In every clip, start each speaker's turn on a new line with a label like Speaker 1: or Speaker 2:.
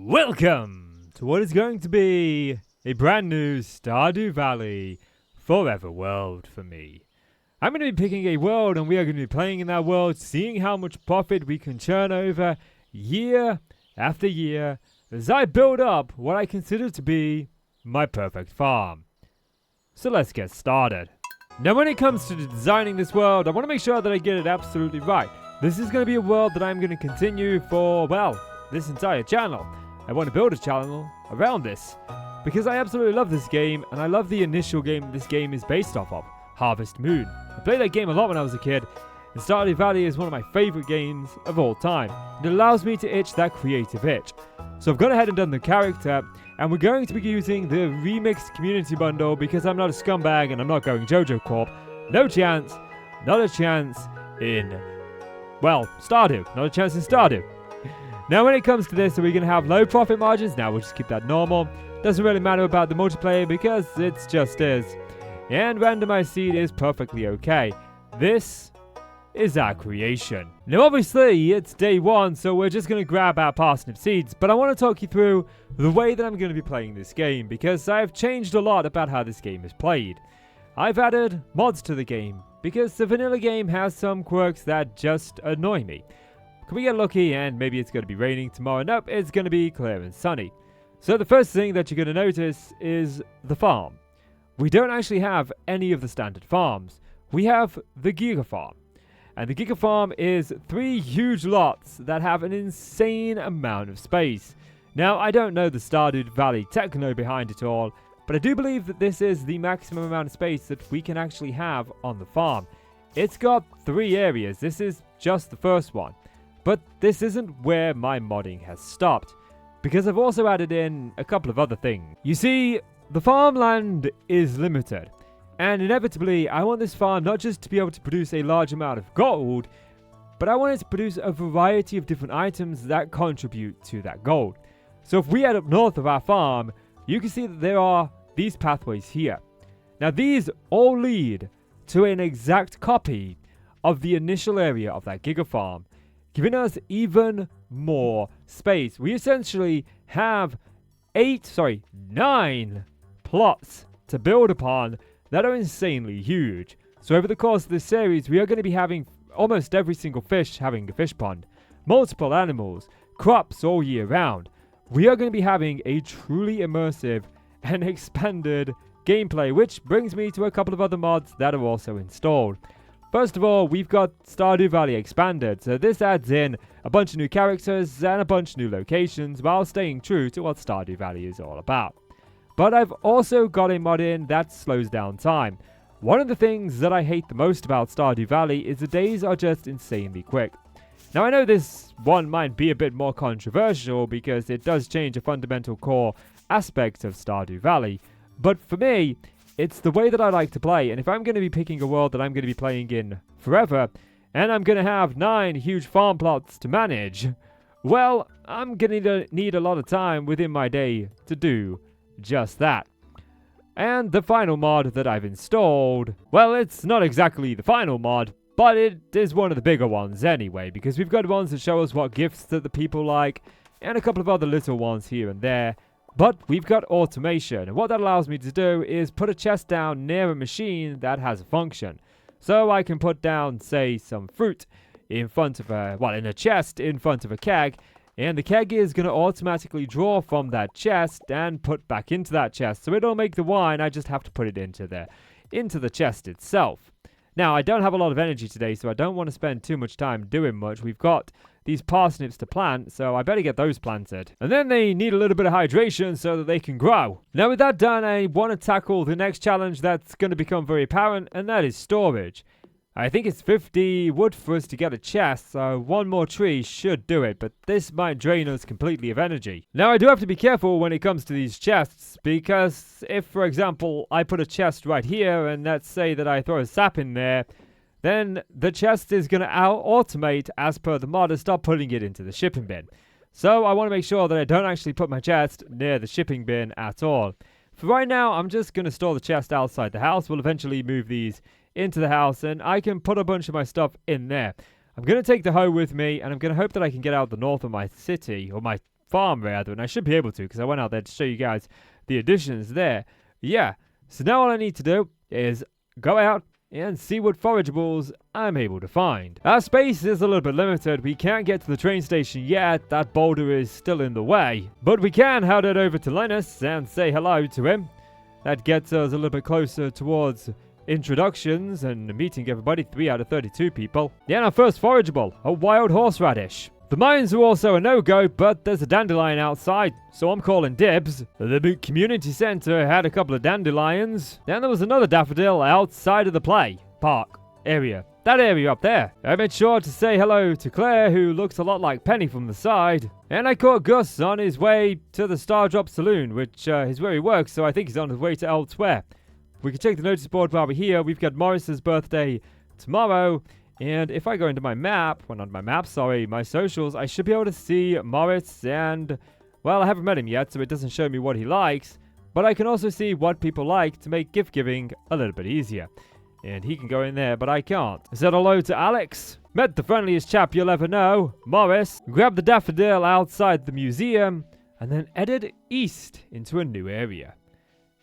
Speaker 1: Welcome to what is going to be a brand new Stardew Valley forever world for me. I'm going to be picking a world and we are going to be playing in that world, seeing how much profit we can churn over year after year as I build up what I consider to be my perfect farm. So let's get started. Now when it comes to designing this world, I want to make sure that I get it absolutely right. This is going to be a world that I'm going to continue for, well, this entire channel. I want to build a channel around this because I absolutely love this game, and I love the initial game this game is based off of, Harvest Moon. I played that game a lot when I was a kid, and Stardew Valley is one of my favorite games of all time. It allows me to itch that creative itch. So I've gone ahead and done the character, and we're going to be using the remixed community bundle because I'm not a scumbag and I'm not going JoJo Corp. No chance, not a chance in, well, Stardew. Not a chance in Stardew. Now when it comes to this, are we going to have low profit margins? Now we'll just keep that normal. Doesn't really matter about the multiplayer because it's just is. And randomized seed is perfectly okay. This is our creation. Now obviously it's day one, so we're just going to grab our parsnip seeds, but I want to talk you through the way that I'm going to be playing this game because I've changed a lot about how this game is played. I've added mods to the game because the vanilla game has some quirks that just annoy me. Can we get lucky and maybe it's going to be raining tomorrow? Nope, it's going to be clear and sunny. So the first thing that you're going to notice is the farm. We don't actually have any of the standard farms. We have the Giga Farm. And the Giga Farm is 3 huge lots that have an insane amount of space. Now, I don't know the Stardew Valley techno behind it all, but I do believe that this is the maximum amount of space that we can actually have on the farm. It's got 3 areas. This is just the first one. But this isn't where my modding has stopped, because I've also added in a couple of other things. You see, the farmland is limited, and inevitably I want this farm not just to be able to produce a large amount of gold, but I want it to produce a variety of different items that contribute to that gold. So if we head up north of our farm, you can see that there are these pathways here. Now these all lead to an exact copy of the initial area of that Giga Farm, giving us even more space. We essentially have 9 plots to build upon that are insanely huge. So over the course of this series, we are going to be having almost every single fish having a fish pond, multiple animals, crops all year round. We are going to be having a truly immersive and expanded gameplay, which brings me to a couple of other mods that are also installed. First of all, we've got Stardew Valley Expanded, so this adds in a bunch of new characters and a bunch of new locations while staying true to what Stardew Valley is all about. But I've also got a mod in that slows down time. One of the things that I hate the most about Stardew Valley is the days are just insanely quick. Now I know this one might be a bit more controversial because it does change a fundamental core aspect of Stardew Valley, but for me, it's the way that I like to play, and if I'm going to be picking a world that I'm going to be playing in forever, and I'm going to have 9 huge farm plots to manage, well, I'm going to need a lot of time within my day to do just that. And the final mod that I've installed, well, it's not exactly the final mod, but it is one of the bigger ones anyway, because we've got ones that show us what gifts that the people like, and a couple of other little ones here and there. But we've got automation, and what that allows me to do is put a chest down near a machine that has a function. So I can put down, say, some fruit in front of in a chest in front of a keg, and the keg is going to automatically draw from that chest and put back into that chest. So it'll make the wine, I just have to put it into the chest itself. Now, I don't have a lot of energy today, so I don't want to spend too much time doing much. We've got these parsnips to plant, so I better get those planted. And then they need a little bit of hydration so that they can grow. Now with that done, I want to tackle the next challenge that's going to become very apparent, and that is storage. I think it's 50 wood for us to get a chest, so 1 more tree should do it, but this might drain us completely of energy. Now I do have to be careful when it comes to these chests, because if, for example, I put a chest right here, and let's say that I throw a sap in there, then the chest is going to automate as per the mod and stop putting it into the shipping bin. So I want to make sure that I don't actually put my chest near the shipping bin at all. For right now, I'm just going to store the chest outside the house. We'll eventually move these into the house and I can put a bunch of my stuff in there. I'm going to take the hoe with me and I'm going to hope that I can get out the north of my city, or my farm rather, and I should be able to because I went out there to show you guys the additions there. Yeah, so now all I need to do is go out and see what forageables I'm able to find. Our space is a little bit limited. We can't get to the train station yet. That boulder is still in the way. But we can head it over to Linus and say hello to him. That gets us a little bit closer towards introductions and meeting everybody. 3 out of 32 people. Yeah, and our first forageable, a wild horseradish. The mines are also a no-go, but there's a dandelion outside, so I'm calling dibs. The big community center had a couple of dandelions. Then there was another daffodil outside of the play park area. That area up there. I made sure to say hello to Claire, who looks a lot like Penny from the side. And I caught Gus on his way to the Stardrop Saloon, which is where he works, so I think he's on his way to elsewhere. We can check the notice board while we're here. We've got Morris's birthday tomorrow. And if I go into my map, well, not my map, sorry, my socials, I should be able to see Morris and, well, I haven't met him yet, so it doesn't show me what he likes, but I can also see what people like to make gift giving a little bit easier. And he can go in there, but I can't. I said hello to Alex. Met the friendliest chap you'll ever know, Morris. Grabbed the daffodil outside the museum, and then headed east into a new area.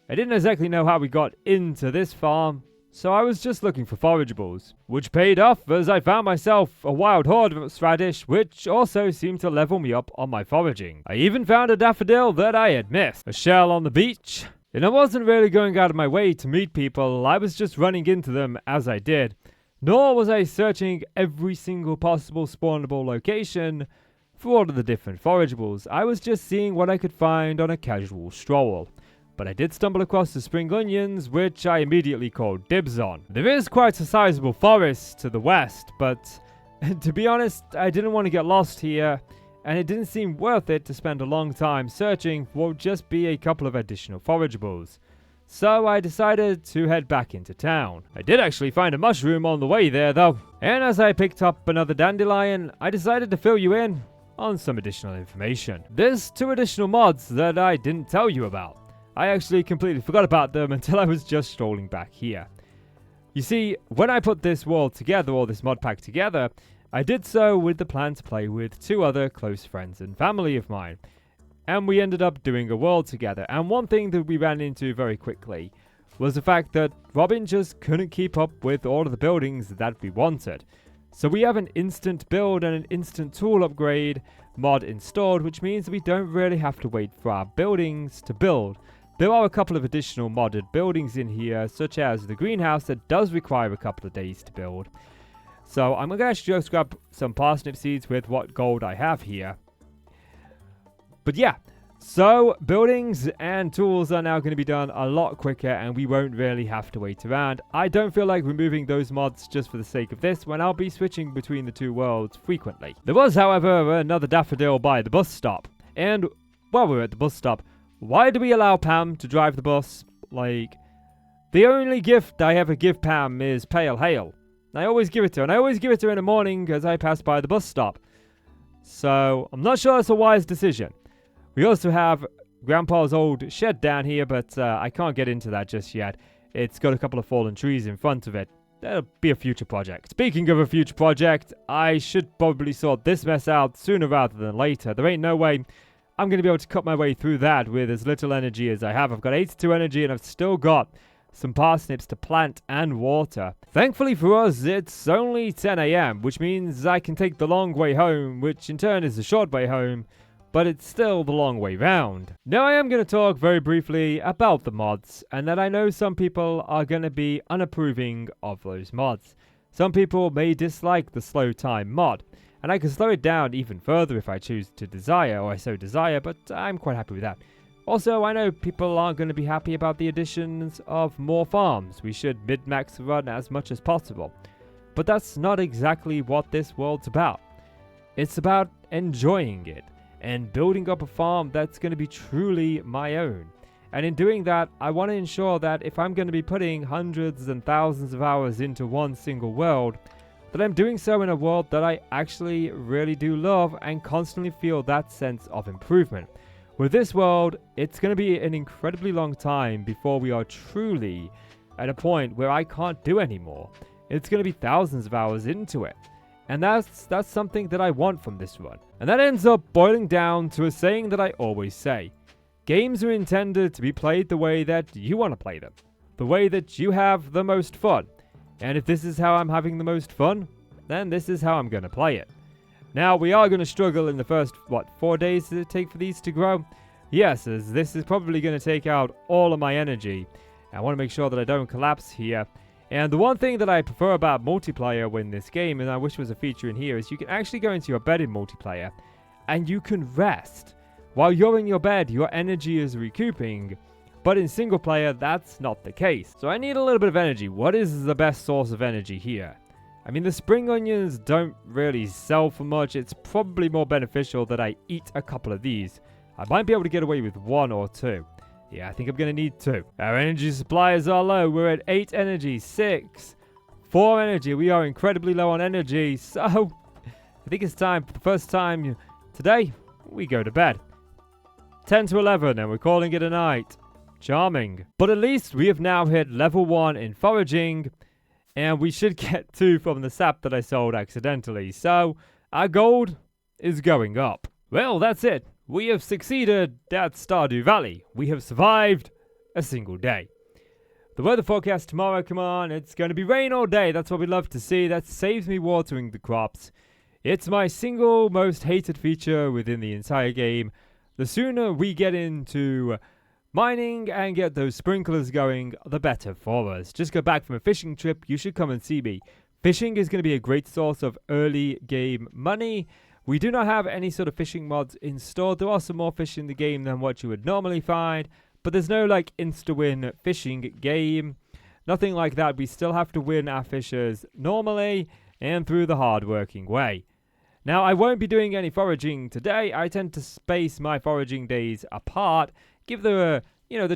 Speaker 1: I didn't exactly know how we got into this farm, so I was just looking for forageables, which paid off as I found myself a wild horseradish, which also seemed to level me up on my foraging. I even found a daffodil that I had missed, a shell on the beach, and I wasn't really going out of my way to meet people. I was just running into them as I did, nor was I searching every single possible spawnable location for all of the different forageables. I was just seeing what I could find on a casual stroll. But I did stumble across the spring onions, which I immediately called dibs on. There is quite a sizable forest to the west, but to be honest, I didn't want to get lost here, and it didn't seem worth it to spend a long time searching for what would just be a couple of additional forageables. So I decided to head back into town. I did actually find a mushroom on the way there though, and as I picked up another dandelion, I decided to fill you in on some additional information. There's 2 additional mods that I didn't tell you about. I actually completely forgot about them until I was just strolling back here. You see, when I put this world together, or this mod pack together, I did so with the plan to play with 2 other close friends and family of mine. And we ended up doing a world together. And one thing that we ran into very quickly was the fact that Robin just couldn't keep up with all of the buildings that we wanted. So we have an instant build and an instant tool upgrade mod installed, which means we don't really have to wait for our buildings to build. There are a couple of additional modded buildings in here, such as the greenhouse that does require a couple of days to build. So I'm going to actually just grab some parsnip seeds with what gold I have here. But yeah, so buildings and tools are now going to be done a lot quicker, and we won't really have to wait around. I don't feel like removing those mods just for the sake of this, when I'll be switching between the 2 worlds frequently. There was, however, another daffodil by the bus stop. And while we're at the bus stop, why do we allow Pam to drive the bus? Like, the only gift I ever give Pam is Pale Hail. I always give it to her, and I always give it to her in the morning as I pass by the bus stop. So, I'm not sure that's a wise decision. We also have Grandpa's old shed down here, but I can't get into that just yet. It's got a couple of fallen trees in front of it. That'll be a future project. Speaking of a future project, I should probably sort this mess out sooner rather than later. There ain't no way I'm going to be able to cut my way through that with as little energy as I have. I've got 82 energy, and I've still got some parsnips to plant and water. Thankfully for us, it's only 10 AM, which means I can take the long way home, which in turn is the short way home, but it's still the long way round. Now I am going to talk very briefly about the mods, and that I know some people are going to be unapproving of those mods. Some people may dislike the slow time mod, and I can slow it down even further if I choose to desire, or I so desire, but I'm quite happy with that. Also, I know people aren't going to be happy about the additions of more farms. We should min-max run as much as possible. But that's not exactly what this world's about. It's about enjoying it, and building up a farm that's going to be truly my own. And in doing that, I want to ensure that if I'm going to be putting hundreds and thousands of hours into one single world, that I'm doing so in a world that I actually really do love and constantly feel that sense of improvement. With this world, it's going to be an incredibly long time before we are truly at a point where I can't do anymore. It's going to be thousands of hours into it. And that's something that I want from this run. And that ends up boiling down to a saying that I always say. Games are intended to be played the way that you want to play them. The way that you have the most fun. And if this is how I'm having the most fun, then this is how I'm going to play it. Now, we are going to struggle in the first, 4 days does it take for these to grow? Yes, as this is probably going to take out all of my energy. I want to make sure that I don't collapse here. And the one thing that I prefer about multiplayer in this game, and I wish was a feature in here, is you can actually go into your bed in multiplayer, and you can rest. While you're in your bed, your energy is recouping, but in single player, that's not the case. So I need a little bit of energy. What is the best source of energy here? I mean, the spring onions don't really sell for much. It's probably more beneficial that I eat a couple of these. I might be able to get away with 1 or 2. Yeah, I think I'm going to need 2. Our energy supplies are low. We're at 8 energy, 6, 4 energy. We are incredibly low on energy. So, I think it's time, for the first time today, we go to bed. 10 to 11, and we're calling it a night. Charming. But at least we have now hit level 1 in foraging, and we should get 2 from the sap that I sold accidentally. So, our gold is going up. Well, that's it. We have succeeded at Stardew Valley. We have survived a single day. The weather forecast tomorrow, come on, it's going to be rain all day. That's what we love to see. That saves me watering the crops. It's my single most hated feature within the entire game. The sooner we get into mining and get those sprinklers going, the better for us. Just got back from a fishing trip. You should come and see me. Fishing is going to be a great source of early game money. We do not have any sort of fishing mods installed. There are some more fish in the game than what you would normally find, but there's no like insta-win fishing game. Nothing like that. We still have to win our fishes normally and through the hard-working way. Now, I won't be doing any foraging today. I tend to space my foraging days apart, give the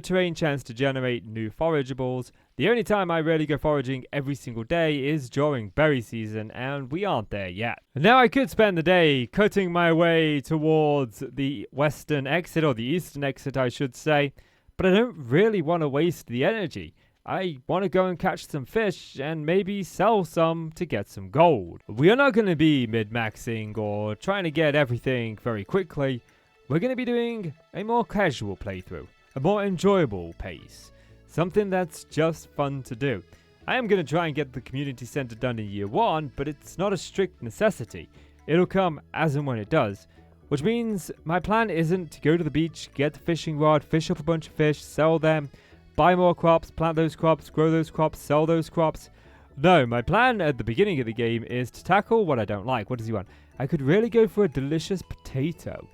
Speaker 1: terrain chance to generate new forageables. The only time I really go foraging every single day is during berry season, and we aren't there yet. Now I could spend the day cutting my way towards the western exit, or the eastern exit I should say, but I don't really want to waste the energy. I want to go and catch some fish and maybe sell some to get some gold. We are not going to be min-maxing or trying to get everything very quickly. We're going to be doing a more casual playthrough, a more enjoyable pace. Something that's just fun to do. I am going to try and get the community center done in year 1, but it's not a strict necessity. It'll come as and when it does. Which means my plan isn't to go to the beach, get the fishing rod, fish up a bunch of fish, sell them, buy more crops, plant those crops, grow those crops, sell those crops. No, my plan at the beginning of the game is to tackle what I don't like. What does he want? I could really go for a delicious potato.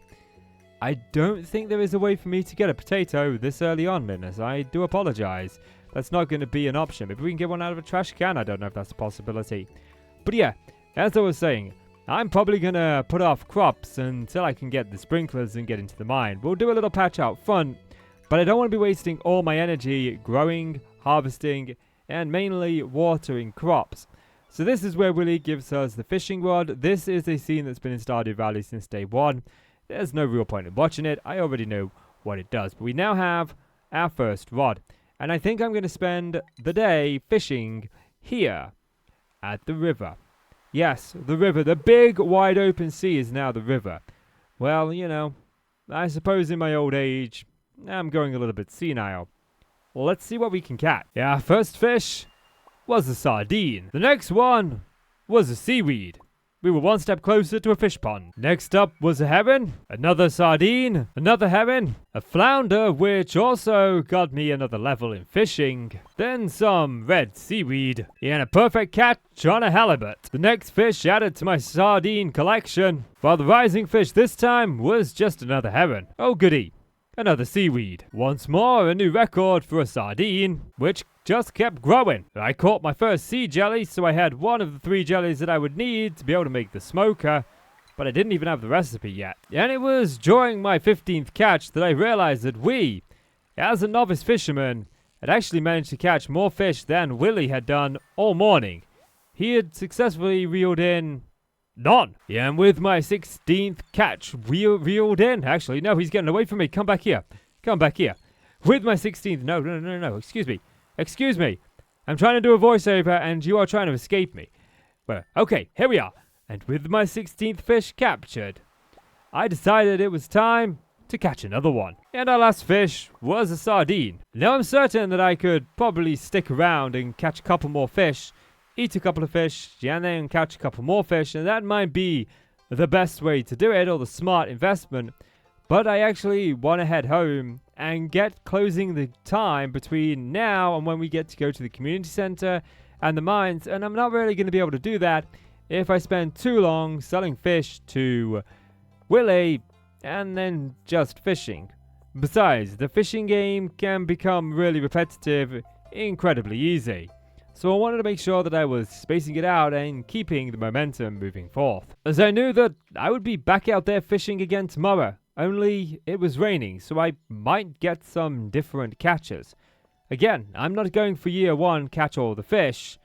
Speaker 1: I don't think there is a way for me to get a potato this early on, Linus. I do apologize. That's not going to be an option. Maybe we can get one out of a trash can. I don't know if that's a possibility. But yeah, as I was saying, I'm probably going to put off crops until I can get the sprinklers and get into the mine. We'll do a little patch out front, but I don't want to be wasting all my energy growing, harvesting, and mainly watering crops. So this is where Willie gives us the fishing rod. This is a scene that's been in Stardew Valley since day 1. There's no real point in watching it. I already know what it does. But we now have our first rod. And I think I'm going to spend the day fishing here at the river. Yes, the river. The big, wide open sea is now the river. Well, you know, I suppose in my old age, I'm going a little bit senile. Well, let's see what we can catch. Yeah, our first fish was a sardine. The next one was a seaweed. We were one step closer to a fish pond. Next up was a heron, another sardine, another heron, a flounder, which also got me another level in fishing, then some red seaweed, and a perfect catch on a halibut. The next fish added to my sardine collection, while the rising fish this time was just another heron. Oh goody. Another seaweed. Once more, a new record for a sardine, which just kept growing. I caught my first sea jelly, so I had one of the 3 jellies that I would need to be able to make the smoker, but I didn't even have the recipe yet. And it was during my 15th catch that I realized that we, as a novice fisherman, had actually managed to catch more fish than Willie had done all morning. He had successfully reeled in none. Yeah, and with my 16th catch reeled in. Actually, no, he's getting away from me. Come back here. Come back here. With my 16th... No. Excuse me. Excuse me. I'm trying to do a voiceover and you are trying to escape me. Well, okay, here we are. And with my 16th fish captured, I decided it was time to catch another one. And our last fish was a sardine. Now I'm certain that I could probably stick around and catch a couple more fish, eat a couple of fish, and then catch a couple more fish, and that might be the best way to do it, or the smart investment. But I actually want to head home and get closing the time between now and when we get to go to the community center and the mines, and I'm not really going to be able to do that if I spend too long selling fish to Willie and then just fishing. Besides, the fishing game can become really repetitive incredibly easy. So I wanted to make sure that I was spacing it out and keeping the momentum moving forth, as I knew that I would be back out there fishing again tomorrow, only it was raining, so I might get some different catches. Again, I'm not going for year one catch all the fish,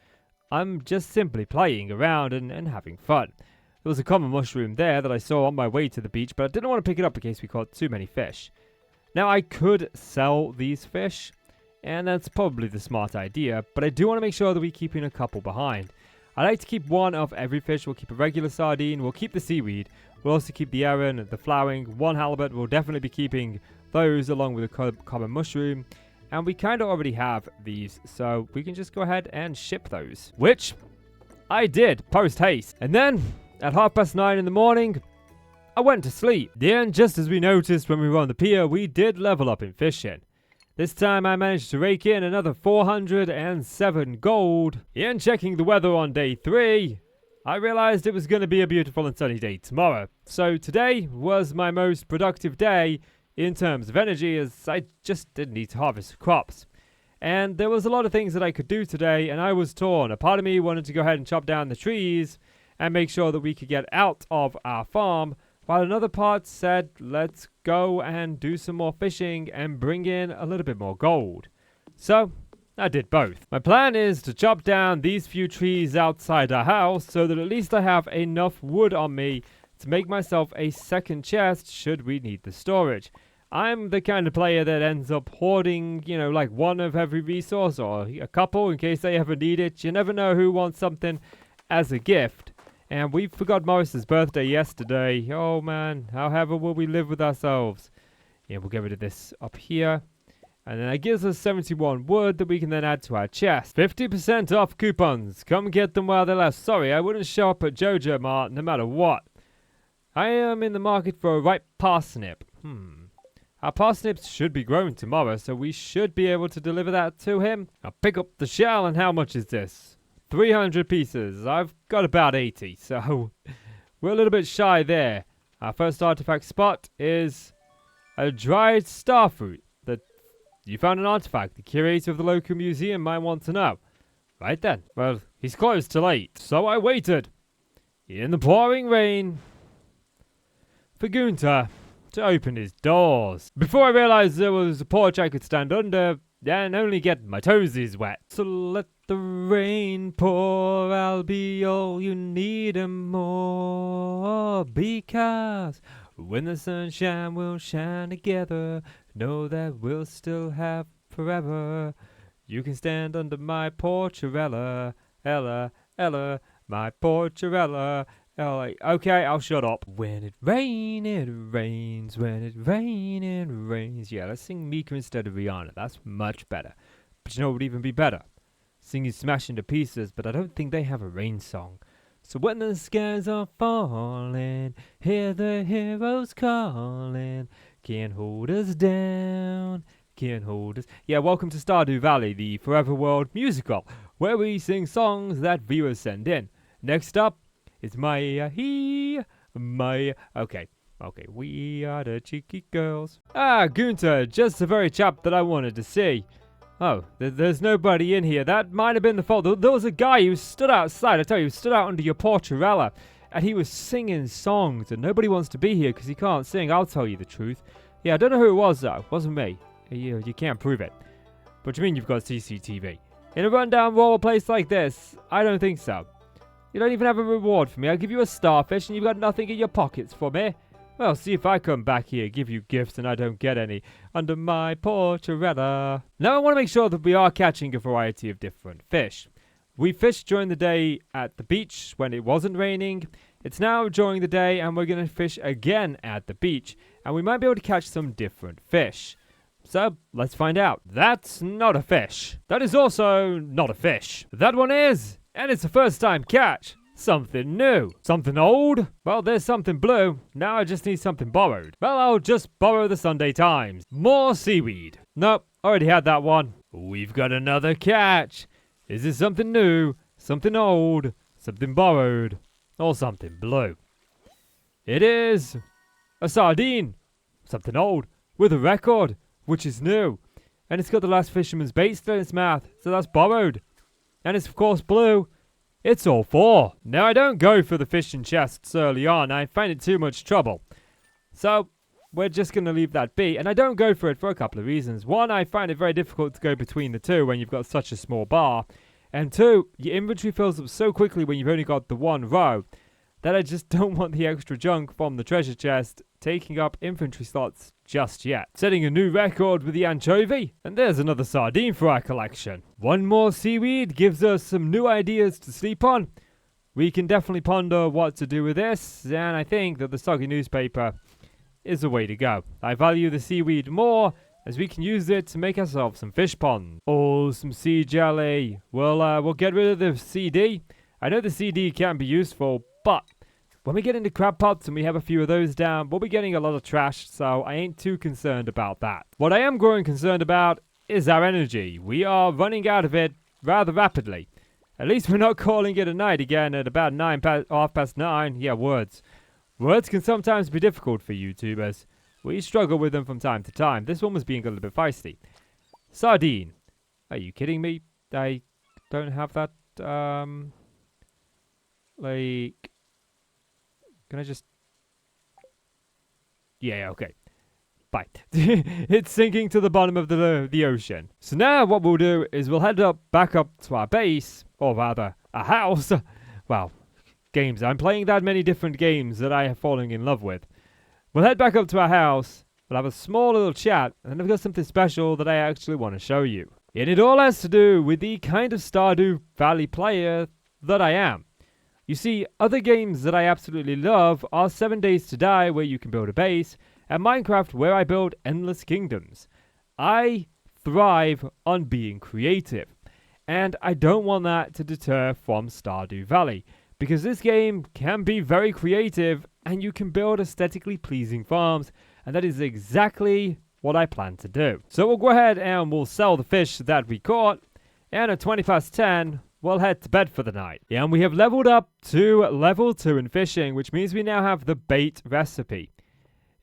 Speaker 1: I'm just simply playing around and having fun. There was a common mushroom there that I saw on my way to the beach, but I didn't want to pick it up in case we caught too many fish. Now I could sell these fish, and that's probably the smart idea, but I do want to make sure that we keep in a couple behind. I like to keep one of every fish. We'll keep a regular sardine, we'll keep the seaweed, we'll also keep the heron, the flowering, one halibut. We'll definitely be keeping those along with the common mushroom, and we kind of already have these, so we can just go ahead and ship those, which I did post haste. And then at 9:30 in the morning, I went to sleep. Then, just as we noticed when we were on the pier, we did level up in fishing. This time I managed to rake in another 407 gold. In checking the weather on day 3, I realized it was going to be a beautiful and sunny day tomorrow. So today was my most productive day in terms of energy, as I just didn't need to harvest crops. And there was a lot of things that I could do today, and I was torn. A part of me wanted to go ahead and chop down the trees and make sure that we could get out of our farm, while another part said, let's go and do some more fishing and bring in a little bit more gold. So I did both. My plan is to chop down these few trees outside our house so that at least I have enough wood on me to make myself a second chest should we need the storage. I'm the kind of player that ends up hoarding, like one of every resource or a couple in case they ever need it. You never know who wants something as a gift. And we forgot Morris's birthday yesterday. Oh man, however will we live with ourselves? Yeah, we'll get rid of this up here. And then that gives us 71 wood that we can then add to our chest. 50% off coupons. Come get them while they last. Sorry, I wouldn't show up at Jojo Mart no matter what. I am in the market for a ripe parsnip. Our parsnips should be grown tomorrow, so we should be able to deliver that to him. I'll pick up the shell, and how much is this? 300 pieces. I've got about 80, so we're a little bit shy there. Our first artifact spot is a dried starfruit. That you found an artifact the curator of the local museum might want to know. Right then. Well, he's closed till 8, so I waited in the pouring rain for Gunter to open his doors. Before I realized there was a porch I could stand under and only get my toesies wet. So let the rain pour, I'll be all you need and more. Because when the sunshine will shine together, know that we'll still have forever. You can stand under my porcharella, Ella, my porcharella. Okay, I'll shut up. When it rains, when it rains. Yeah, let's sing Mika instead of Rihanna. That's much better. But you know what would even be better? Singing Smash into Pieces, but I don't think they have a rain song. So when the skies are falling, hear the heroes calling. Can't hold us down, can't hold us. Yeah, welcome to Stardew Valley, the Forever World musical, where we sing songs that viewers send in. Next up, it's okay, we are the cheeky girls. Gunter, just the very chap that I wanted to see. Oh, there's nobody in here. That might have been the fault. There was a guy who stood outside, I tell you, who stood out under your porcharella, and he was singing songs, and nobody wants to be here because he can't sing, I'll tell you the truth. Yeah, I don't know who it was, though. It wasn't me. You can't prove it. What do you mean you've got CCTV? In a rundown rural place like this, I don't think so. You don't even have a reward for me. I'll give you a starfish and you've got nothing in your pockets for me. Well, see if I come back here, give you gifts and I don't get any. Under my porcharella. Now I want to make sure that we are catching a variety of different fish. We fished during the day at the beach when it wasn't raining. It's now during the day and we're going to fish again at the beach. And we might be able to catch some different fish. So, let's find out. That's not a fish. That is also not a fish. That one is. And it's a first time catch. Something new. Something old? Well, there's something blue. Now I just need something borrowed. Well, I'll just borrow the Sunday Times. More seaweed. Nope, already had that one. We've got another catch. Is this something new? Something old? Something borrowed? Or something blue? It is a sardine. Something old. With a record, which is new. And it's got the last fisherman's bait still in its mouth. So that's borrowed. And it's of course blue. It's all four. Now, I don't go for the fishing chests early on. I find it too much trouble. So, we're just going to leave that be. And I don't go for it for a couple of reasons. One, I find it very difficult to go between the two when you've got such a small bar. And two, your inventory fills up so quickly when you've only got the one row that I just don't want the extra junk from the treasure chest taking up inventory slots just yet. Setting a new record with the anchovy, and there's another sardine for our collection. One more seaweed gives us some new ideas to sleep on. We can definitely ponder what to do with this, and I think that the soggy newspaper is the way to go. I value the seaweed more, as we can use it to make ourselves some fish ponds. Oh, some sea jelly. We'll get rid of the CD. I know the CD can be useful, but when we get into crab pots and we have a few of those down, we'll be getting a lot of trash, so I ain't too concerned about that. What I am growing concerned about is our energy. We are running out of it rather rapidly. At least we're not calling it a night again at about 9:30. Yeah, words. Words can sometimes be difficult for YouTubers. We struggle with them from time to time. This one was being a little bit feisty. Sardine. Are you kidding me? I don't have that, like... Can I just... Yeah, okay. Bye. It's sinking to the bottom of the ocean. So now what we'll do is we'll head back up to our base, or rather, a house. Well, games. I'm playing that many different games that I have fallen in love with. We'll head back up to our house. We'll have a small little chat, and then I've got something special that I actually want to show you. And it all has to do with the kind of Stardew Valley player that I am. You see, other games that I absolutely love are 7 Days to Die, where you can build a base, and Minecraft, where I build endless kingdoms. I thrive on being creative, and I don't want that to deter from Stardew Valley, because this game can be very creative, and you can build aesthetically pleasing farms, and that is exactly what I plan to do. So we'll go ahead and we'll sell the fish that we caught, and at 10:20, we'll head to bed for the night. Yeah, and we have leveled up to level 2 in fishing, which means we now have the bait recipe.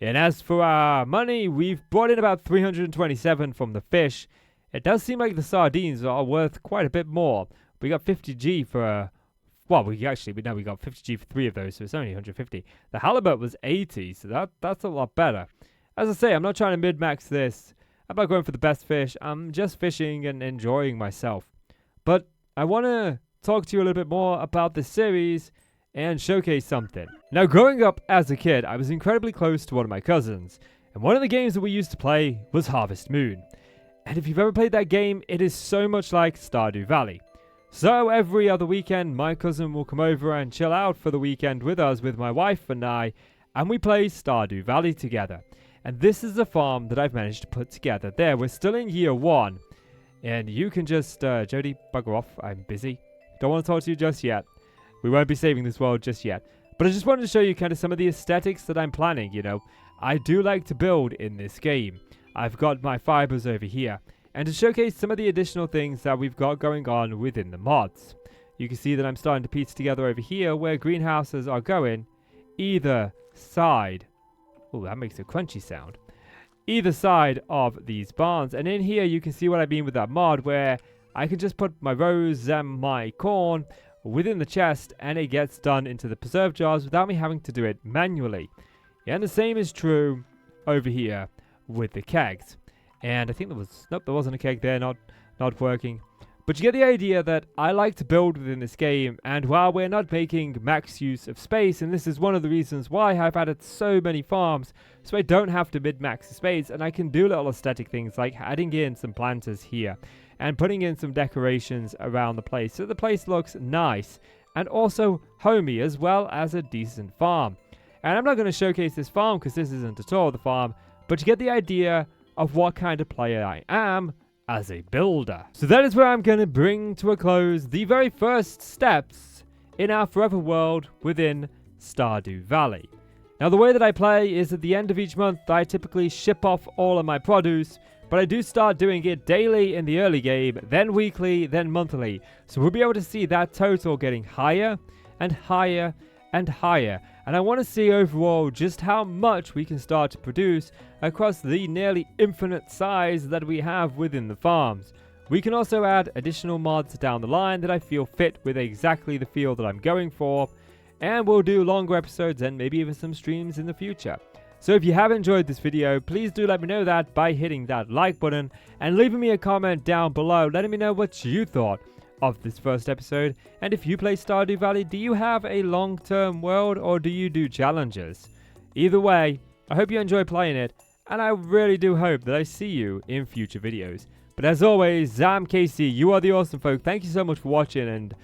Speaker 1: And as for our money, we've brought in about 327 from the fish. It does seem like the sardines are worth quite a bit more. We got 50G for... Well, we got 50G for 3 of those, so it's only 150. The halibut was 80, so that's a lot better. As I say, I'm not trying to min-max this. I'm not going for the best fish. I'm just fishing and enjoying myself. But I want to talk to you a little bit more about this series and showcase something. Now, growing up as a kid, I was incredibly close to one of my cousins, and one of the games that we used to play was Harvest Moon. And if you've ever played that game, it is so much like Stardew Valley. So every other weekend, my cousin will come over and chill out for the weekend with us, with my wife and I, and we play Stardew Valley together. And this is the farm that I've managed to put together. There, we're still in year 1. And you can just, Jody, bugger off. I'm busy. Don't want to talk to you just yet. We won't be saving this world just yet. But I just wanted to show you kind of some of the aesthetics that I'm planning, you know. I do like to build in this game. I've got my fibers over here. And to showcase some of the additional things that we've got going on within the mods. You can see that I'm starting to piece together over here where greenhouses are going either side. Oh, that makes a crunchy sound. Either side of these barns. And in here you can see what I mean with that mod, where I can just put my rose and my corn within the chest and it gets done into the preserve jars without me having to do it manually. And the same is true over here with the kegs. And I think there wasn't a keg there, not working. But you get the idea that I like to build within this game, and while we're not making max use of space, and this is one of the reasons why I've added so many farms, so I don't have to mid-max the space, and I can do little aesthetic things like adding in some planters here, and putting in some decorations around the place, so the place looks nice and also homey, as well as a decent farm. And I'm not going to showcase this farm because this isn't at all the farm, but you get the idea of what kind of player I am as a builder. So that is where I'm going to bring to a close the very first steps in our forever world within Stardew Valley. Now, the way that I play is at the end of each month, I typically ship off all of my produce, but I do start doing it daily in the early game, then weekly, then monthly. So we'll be able to see that total getting higher and higher and higher. And I want to see overall just how much we can start to produce across the nearly infinite size that we have within the farms. We can also add additional mods down the line that I feel fit with exactly the field that I'm going for. And we'll do longer episodes and maybe even some streams in the future. So if you have enjoyed this video, please do let me know that by hitting that like button and leaving me a comment down below, letting me know what you thought of this first episode. And if you play Stardew Valley, do you have a long-term world or do you do challenges? Either way, I hope you enjoy playing it, and I really do hope that I see you in future videos. But as always, I'm Casey, you are the awesome folk. Thank you so much for watching and,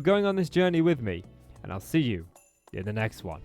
Speaker 1: going on this journey with me. And I'll see you in the next one.